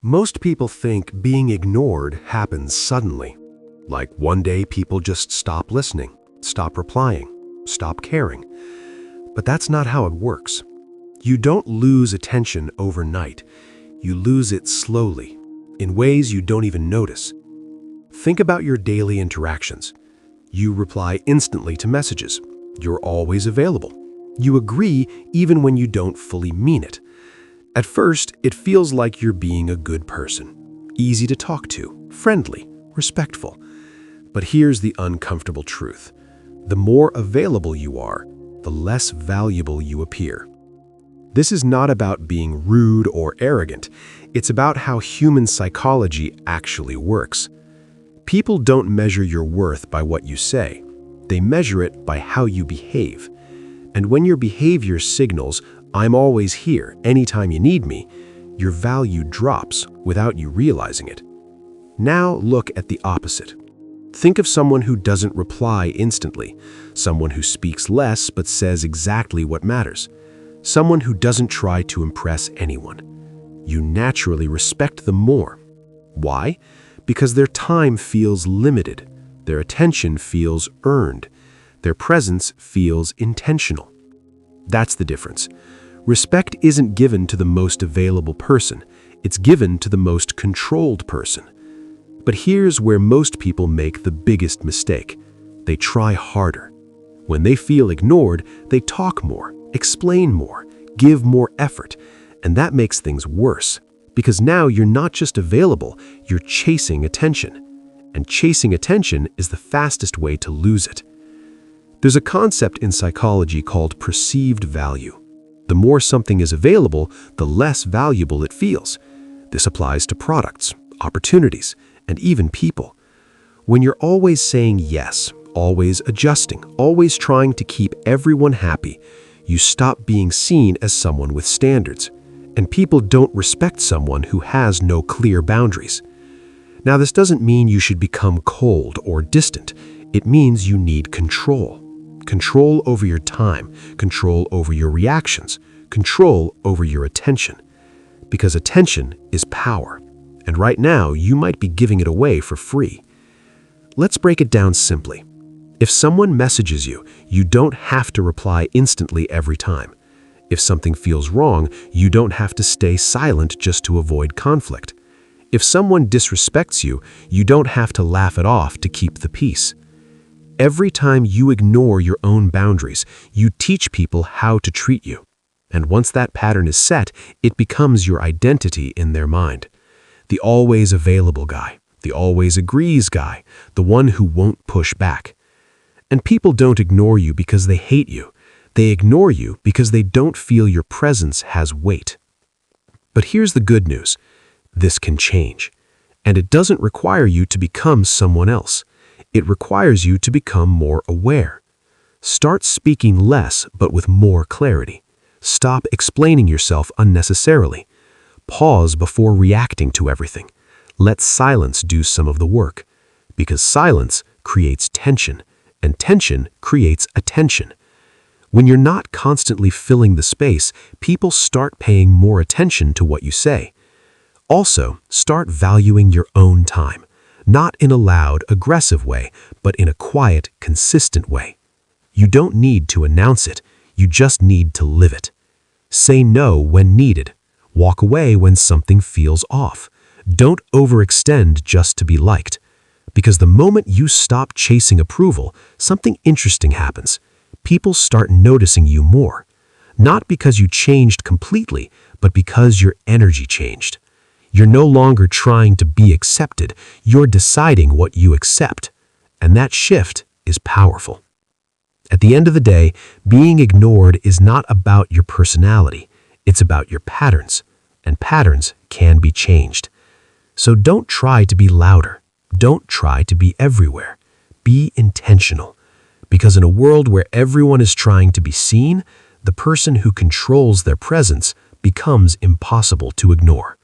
Most people think being ignored happens suddenly. Like one day people just stop listening, stop replying, stop caring. But that's not how it works. You don't lose attention overnight. You lose it slowly, in ways you don't even notice. Think about your daily interactions. You reply instantly to messages. You're always available. You agree even when you don't fully mean it. At first, it feels like you're being a good person, easy to talk to, friendly, respectful. But here's the uncomfortable truth. The more available you are, the less valuable you appear. This is not about being rude or arrogant. It's about how human psychology actually works. People don't measure your worth by what you say. They measure it by how you behave. And when your behavior signals, "I'm always here anytime you need me," your value drops without you realizing it. Now look at the opposite. Think of someone who doesn't reply instantly, someone who speaks less but says exactly what matters, someone who doesn't try to impress anyone. You naturally respect them more. Why? Because their time feels limited, their attention feels earned, their presence feels intentional. That's the difference. Respect isn't given to the most available person, it's given to the most controlled person. But here's where most people make the biggest mistake. They try harder. When they feel ignored, they talk more, explain more, give more effort, and that makes things worse. Because now you're not just available, you're chasing attention. And chasing attention is the fastest way to lose it. There's a concept in psychology called perceived value. The more something is available, the less valuable it feels. This applies to products, opportunities, and even people. When you're always saying yes, always adjusting, always trying to keep everyone happy, you stop being seen as someone with standards. And people don't respect someone who has no clear boundaries. Now, this doesn't mean you should become cold or distant. It means you need control. Control over your time, control over your reactions, control over your attention. Because attention is power. And right now, you might be giving it away for free. Let's break it down simply. If someone messages you, you don't have to reply instantly every time. If something feels wrong, you don't have to stay silent just to avoid conflict. If someone disrespects you, you don't have to laugh it off to keep the peace. Every time you ignore your own boundaries, you teach people how to treat you. And once that pattern is set, it becomes your identity in their mind. The always available guy, the always agrees guy, the one who won't push back. And people don't ignore you because they hate you. They ignore you because they don't feel your presence has weight. But here's the good news. This can change. And it doesn't require you to become someone else. It requires you to become more aware. Start speaking less but with more clarity. Stop explaining yourself unnecessarily. Pause before reacting to everything. Let silence do some of the work. Because silence creates tension, and tension creates attention. When you're not constantly filling the space, people start paying more attention to what you say. Also, start valuing your own time. Not in a loud, aggressive way, but in a quiet, consistent way. You don't need to announce it, you just need to live it. Say no when needed. Walk away when something feels off. Don't overextend just to be liked. Because the moment you stop chasing approval, something interesting happens. People start noticing you more. Not because you changed completely, but because your energy changed. You're no longer trying to be accepted, you're deciding what you accept. And that shift is powerful. At the end of the day, being ignored is not about your personality, it's about your patterns. And patterns can be changed. So don't try to be louder. Don't try to be everywhere. Be intentional. Because in a world where everyone is trying to be seen, the person who controls their presence becomes impossible to ignore.